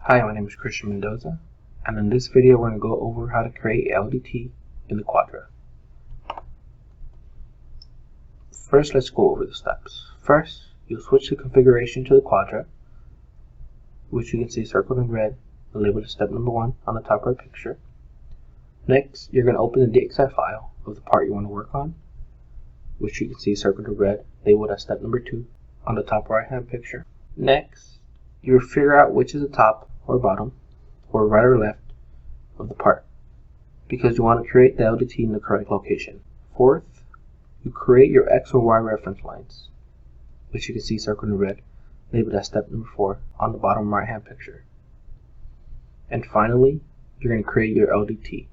Hi, my name is Christian Mendoza, and in this video we're going to go over how to create LDT in the Quadra. First, let's go over the steps. First, you'll switch the configuration to the Quadra, which you can see circled in red and labeled as step number 1 on the top right picture. Next, you're going to open the DXF file of the part you want to work on, which you can see circled in red labeled as step number 2 on the top right hand picture. Next, you'll figure out which is the top or bottom, or right or left of the part, because you want to create the LDT in the correct location. Fourth, you create your X or Y reference lines, which you can see circled in red, labeled as step number 4 on the bottom right hand picture. And finally, you're going to create your LDT,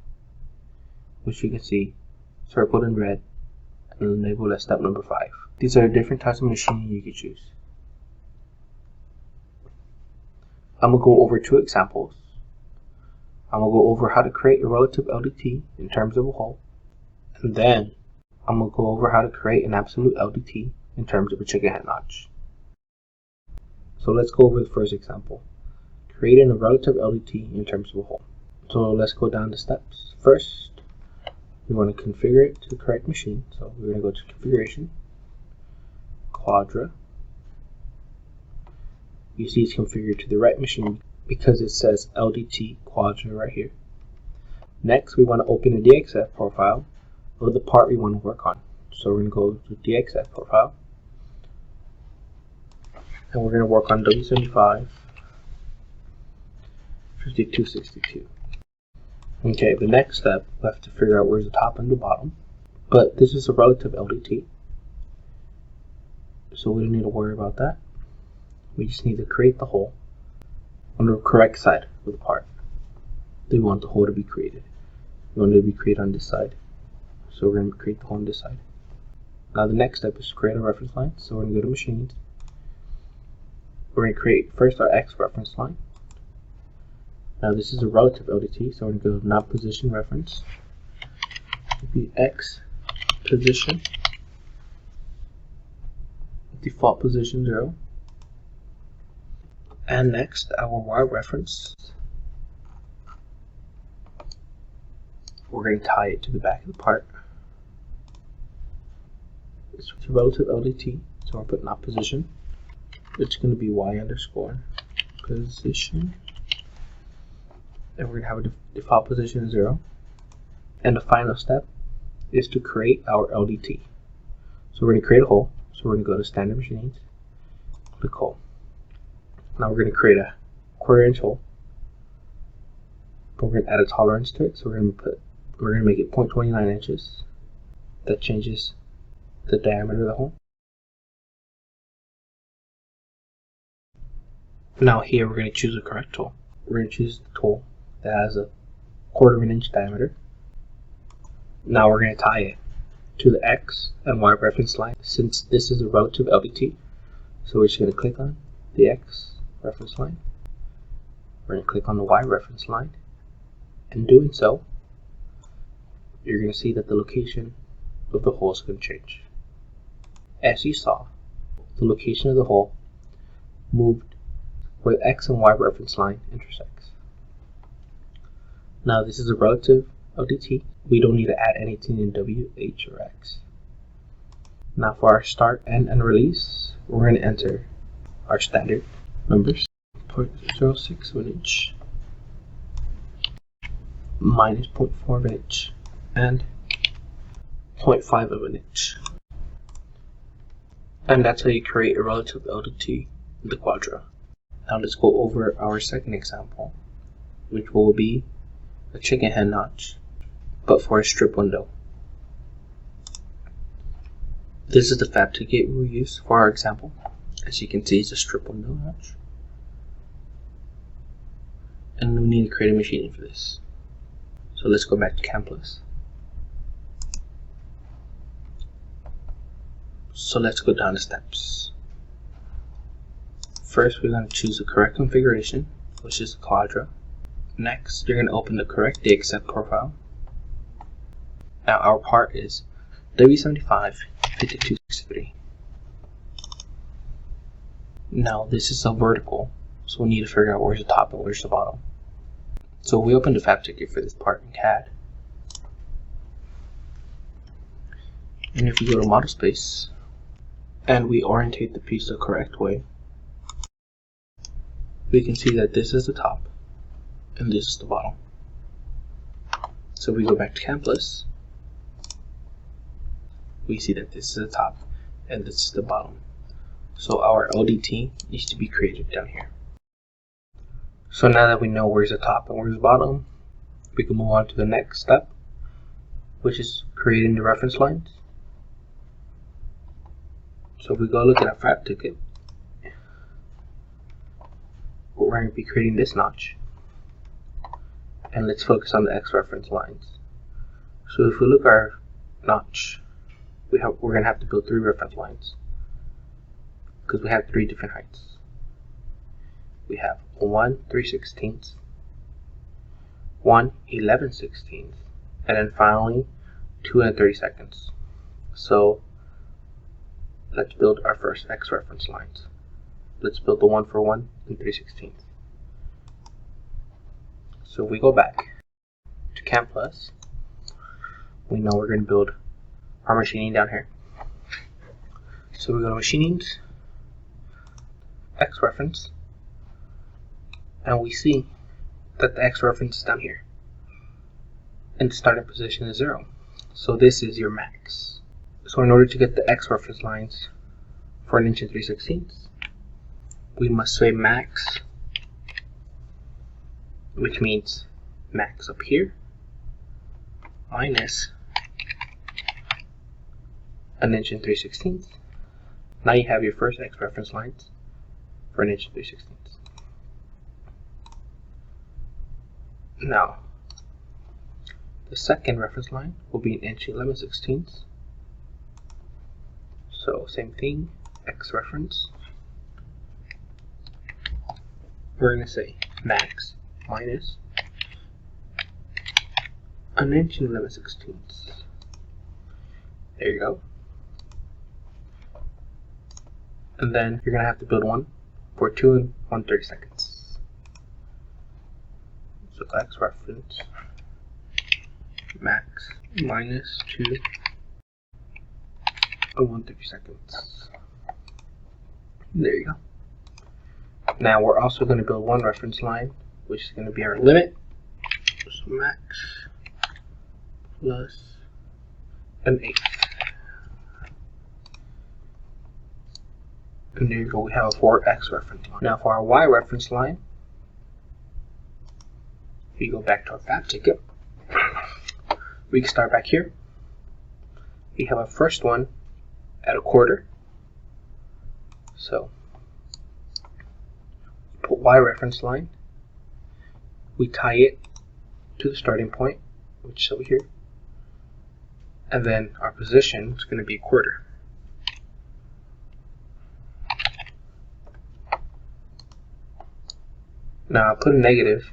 which you can see circled in red and labeled as step number 5. These are different types of machining you can choose. I'm going to go over 2 examples. I'm going to go over how to create a relative LDT in terms of a hole, and then I'm going to go over how to create an absolute LDT in terms of a chicken head notch. So let's go over the first example, creating a relative LDT in terms of a hole. So let's go down the steps. First, we want to configure it to the correct machine. So we're going to go to configuration, Quadra. You see it's configured to the right machine because it says LDT Quadra right here. Next, we want to open the DXF profile of the part we want to work on. So we're going to go to DXF profile, and we're going to work on W75 5262. Okay, the next step, we have to figure out where's the top and the bottom, but this is a relative LDT, so we don't need to worry about that. We just need to create the hole on the correct side of the part. We want the hole to be created. We want it to be created on this side, so we're going to create the hole on this side. Now the next step is to create a reference line. So we're going to go to machines. We're going to create first our X reference line. Now this is a relative LDT, so we're going to go to not position reference. The X position, default position 0. And next, our Y reference, we're going to tie it to the back of the part. It's a relative LDT, so we're putting not position. It's going to be Y underscore position. And we're going to have a default position 0. And the final step is to create our LDT. So we're going to create a hole. So we're going to go to standard machines, click hole. Now we're going to create a 1/4 inch hole, but we're going to add a tolerance to it. So we're going to make it 0.29 inches. That changes the diameter of the hole. Now here we're going to choose a correct tool. We're going to choose the tool that has a 1/4 inch diameter. Now we're going to tie it to the X and Y reference line. Since this is a relative LDT, so we're just going to click on the X reference line. We're going to click on the Y reference line. In doing so, you're going to see that the location of the hole is going to change. As you saw, the location of the hole moved where the X and Y reference line intersects. Now this is a relative LDT. We don't need to add anything in W, H, or X. Now for our start, end, and release, we're going to enter our standard numbers, 0.06 of an inch, minus 0.4 of an inch, and 0.5 of an inch. And that's how you create a relative LDT in the Quadra. Now let's go over our second example, which will be a chicken head notch, but for a strip window. This is the fab ticket we'll use for our example. As you can see, it's a strip window notch. And we need to create a machining for this. So let's go back to CAMplus. So let's go down the steps. First, we're going to choose the correct configuration, which is Quadra. Next, you're going to open the correct DXF profile. Now our part is W75 5263. Now this is a vertical, So we need to figure out where's the top and where's the bottom. So we open the fab ticket for this part in CAD. And if we go to model space and we orientate the piece the correct way, we can see that this is the top and this is the bottom. So we go back to CAMplus, we see that this is the top and this is the bottom. So our LDT needs to be created down here. So now that we know where's the top and where's the bottom, we can move on to the next step, which is creating the reference lines. So if we go look at our fab ticket, we're going to be creating this notch. And let's focus on the X reference lines. So if we look at our notch, we're going to have to build 3 reference lines because we have 3 different heights. We have 1 3/16, 1 11/16, and then finally 2 30-seconds. So let's build our first X reference lines. Let's build the one for 1 3/16. So we go back to CAMplus. We know we're going to build our machining down here. So we go to machinings, X reference, and we see that the X reference is down here and the starting position is 0. So this is your max. So in order to get the X reference lines for 1 inch and 3/16, we must say max, which means max up here minus 1 inch and 3/16. Now you have your first X reference lines for 1 inch and 3/16. Now the second reference line will be 1 inch and 11/16. So same thing, X reference. We're going to say max minus 1 inch and 11/16. There you go. And then you're going to have to build one for 2 and 1 30-seconds. So X reference max minus 2 and 1 30-seconds. There you go. Now we're also going to build one reference line, which is going to be our limit. So max plus 1/8. And there you go, we have a 4X reference line. Now for our Y reference line, we go back to our fab ticket. We can start back here. We have our first one at 1/4. So put Y reference line. We tie it to the starting point, which is over here. And then our position is going to be 1/4. Now I'll put a negative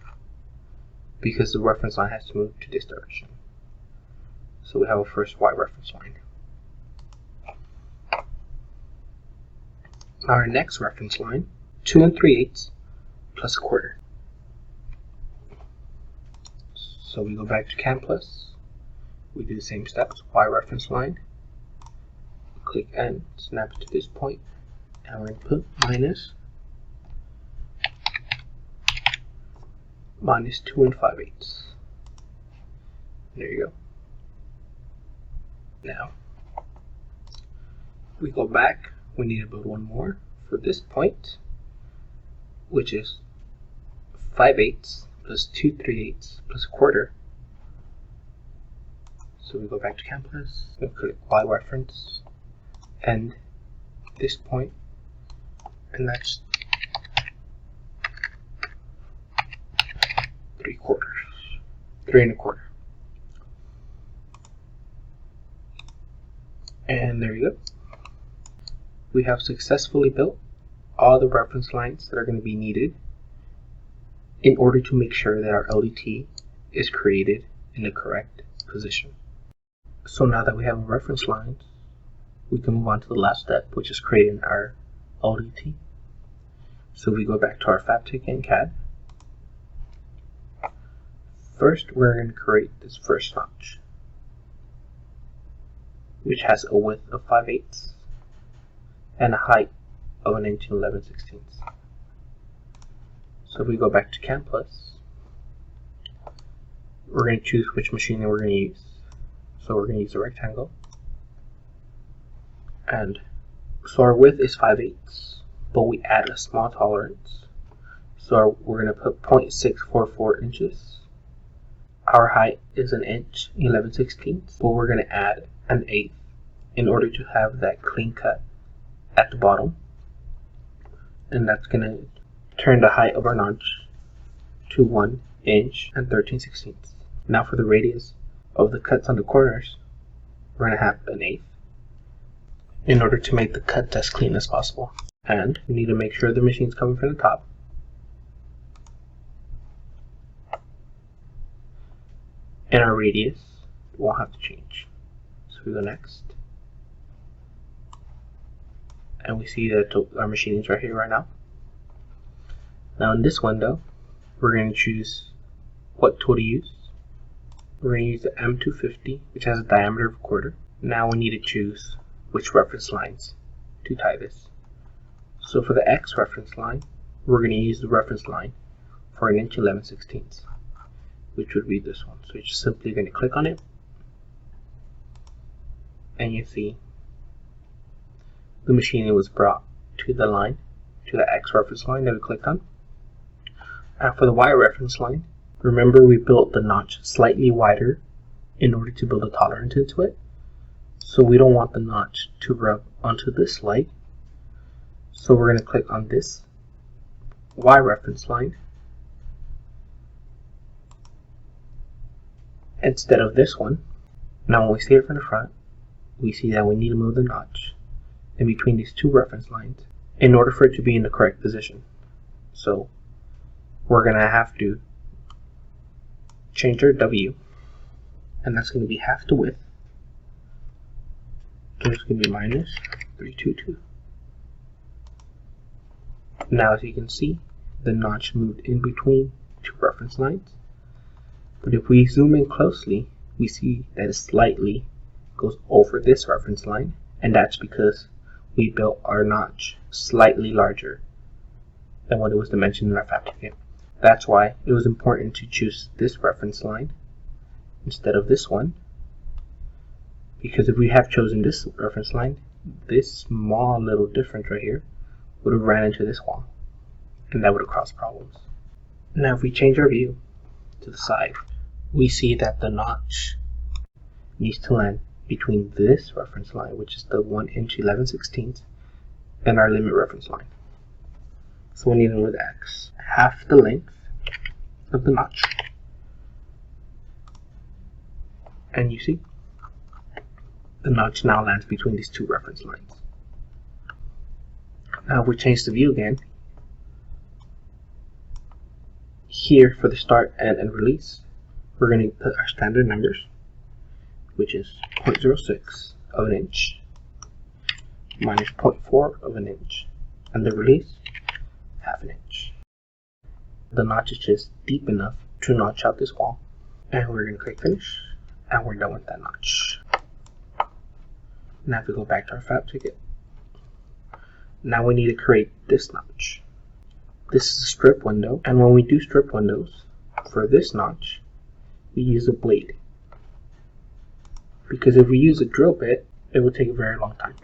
because the reference line has to move to this direction. So we have a first Y reference line. Now our next reference line, 2 3/8 plus 1/4. So we go back to CAMplus. We do the same steps, Y reference line. Click N, snap it to this point, and we're going to put minus 2 5/8. There you go. Now we go back. We need to build one more for this point, which is 5/8 plus 2 3/8 plus 1/4. So we go back to CAMplus, we click Y reference, and this point, and that's 3/4, 3 1/4. And there you go. We have successfully built all the reference lines that are going to be needed in order to make sure that our LDT is created in the correct position. So now that we have reference lines, we can move on to the last step, which is creating our LDT. So we go back to our fab ticket in CAD. First, we're going to create this first notch, which has a width of 5/8 and a height of 1 inch and 11/16. So if we go back to CAMplus, we're going to choose which machining we're going to use. So we're going to use a rectangle. And so our width is 5/8, but we add a small tolerance. So we're going to put 0.644 inches. Our height is 1 inch 11/16, but we're going to add 1/8 in order to have that clean cut at the bottom. And that's going to turn the height of our notch to 1 inch and 13/16. Now for the radius of the cuts on the corners, we're going to have 1/8 in order to make the cuts as clean as possible. And we need to make sure the machine's coming from the top. And our radius won't have to change. So we go next. And we see that our machining is right here right now. Now in this window, we're going to choose what tool to use. We're going to use the M250, which has a diameter of 1/4. Now we need to choose which reference lines to tie this. So for the X reference line, we're going to use the reference line for 1 inch 11/16, which would be this one. So you're just simply going to click on it, and you see the machining was brought to the line, to the X reference line that we clicked on. And for the Y reference line, remember we built the notch slightly wider in order to build a tolerance into it. So we don't want the notch to rub onto this light. So we're going to click on this Y reference line instead of this one. Now when we see it from the front, we see that we need to move the notch in between these two reference lines in order for it to be in the correct position. So we're going to have to change our W, and that's going to be half the width. So it's going to be minus 322. Now as you can see, the notch moved in between two reference lines. But if we zoom in closely, we see that it slightly goes over this reference line, and that's because we built our notch slightly larger than what it was dimensioned in our fab ticket. That's why it was important to choose this reference line instead of this one, because if we have chosen this reference line, this small little difference right here would have ran into this wall, and that would have caused problems. Now if we change our view to the side, we see that the notch needs to land between this reference line, which is the 1 inch 11/16, and our limit reference line. So we need to move the X half the length of the notch. And you see, the notch now lands between these two reference lines. Now if we change the view again, here for the start and release, we're going to put our standard numbers, which is 0.06 of an inch minus 0.4 of an inch, and the release, half an inch. The notch is just deep enough to notch out this wall, and we're going to click finish, and we're done with that notch. Now if we go back to our fab ticket, now we need to create this notch. This is a strip window, and when we do strip windows for this notch, we use a blade, because if we use a drill bit, it will take a very long time.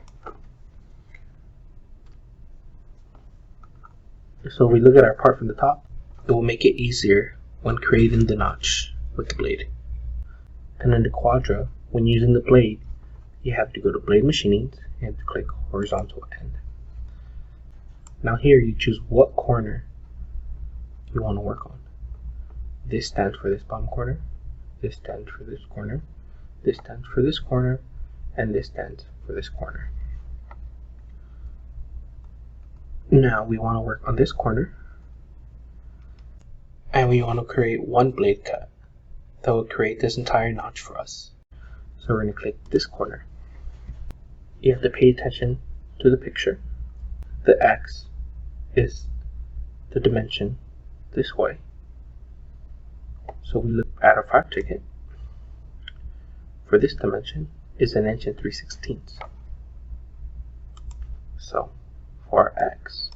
So if we look at our part from the top, it will make it easier when creating the notch with the blade. And in the Quadra, when using the blade, you have to go to blade machining and to click horizontal end. Now here you choose what corner you want to work on. This stands for this bottom corner, this stands for this corner, this stands for this corner, and this stands for this corner. Now we want to work on this corner, and we want to create one blade cut that will create this entire notch for us. So we're going to click this corner. You have to pay attention to the picture. The X is the dimension this way. So we look at our file ticket. For this dimension is 1 inch and 3/16. So for our X,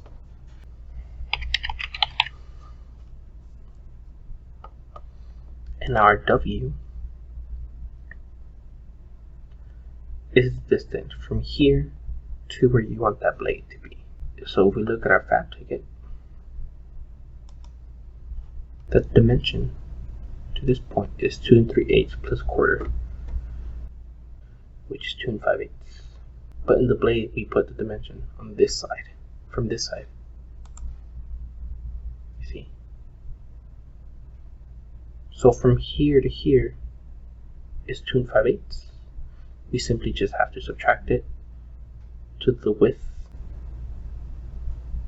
and our W is the distance from here to where you want that blade to be. So if we look at our fab ticket, the dimension to this point is 2 3/8 plus quarter, which is 2 5/8. But in the blade, we put the dimension on this side, from this side. You see? So from here to here is 2 5/8. We simply just have to subtract it to the width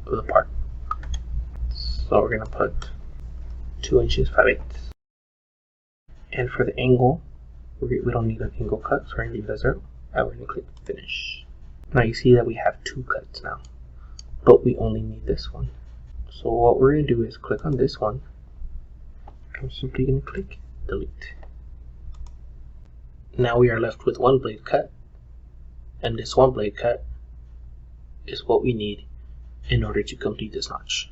of the part. So we're going to put 2 inches 5/8. And for the angle, we don't need an angle cut, so we're going to leave it as 0. And we're going to click finish. Now you see that we have 2 cuts now, but we only need this one. So what we're going to do is click on this one. I'm simply going to click delete. Now we are left with 1 blade cut, and this 1 blade cut is what we need in order to complete this notch.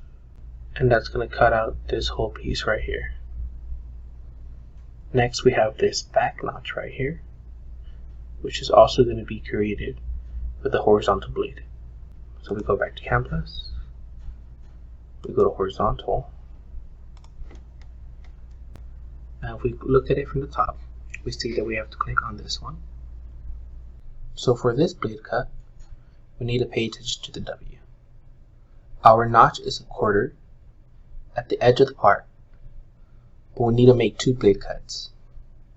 And that's going to cut out this whole piece right here. Next we have this back notch right here, which is also going to be created with the horizontal blade. So we go back to CAMplus, we go to horizontal, and if we look at it from the top, we see that we have to click on this one. So for this blade cut, we need to pay attention to the W. Our notch is 1/4 at the edge of the part, but we need to make 2 blade cuts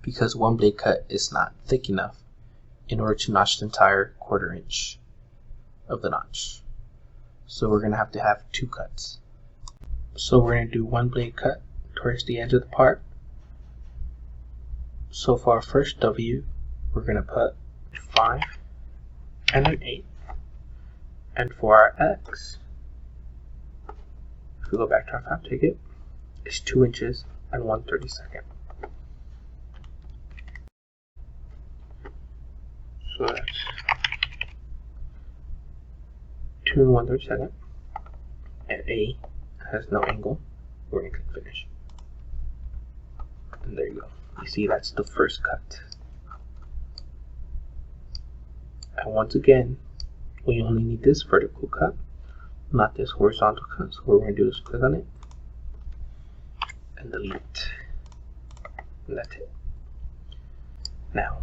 because 1 blade cut is not thick enough in order to notch the entire 1/4 inch of the notch. So we're going to have 2 cuts. So we're going to do 1 blade cut towards the edge of the part. So for our first W, we're going to put 5 and an 8. And for our X, if we go back to our fab ticket, it's 2 inches and 1/32. So that's 2 and 1/32. And A has no angle. We're going to click finish. And there you go. You see, that's the first cut. And once again, we only need this vertical cut, not this horizontal cut. So what we're going to do is click on it and delete it. And that's it. Now,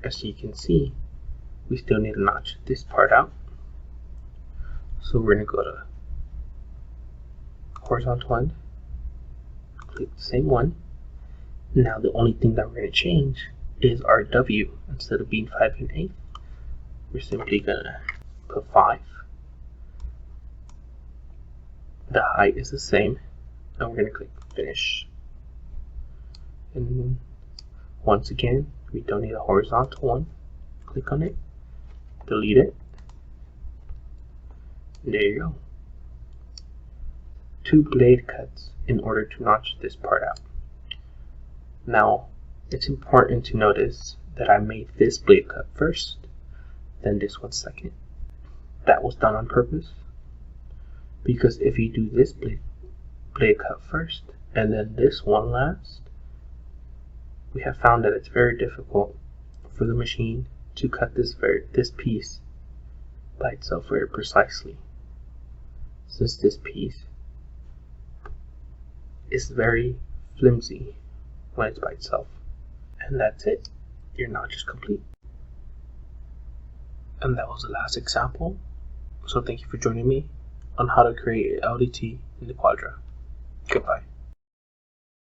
as you can see, we still need to notch this part out. So we're going to go to horizontal end, click the same one. Now the only thing that we're going to change is our W. Instead of being 5 1/8, we're simply going to put 5. The height is the same, and we're going to click finish. And once again, we don't need a horizontal one. Click on it, delete it, and there you go. 2 blade cuts in order to notch this part out. Now, it's important to notice that I made this blade cut first, then this one second. That was done on purpose, because if you do this blade cut first and then this one last, we have found that it's very difficult for the machine to cut this piece by itself very precisely, since this piece is very flimsy when it's by itself. And that's it. Your notch is complete. And that was the last example. So thank you for joining me on how to create an LDT in the Quadra. Goodbye.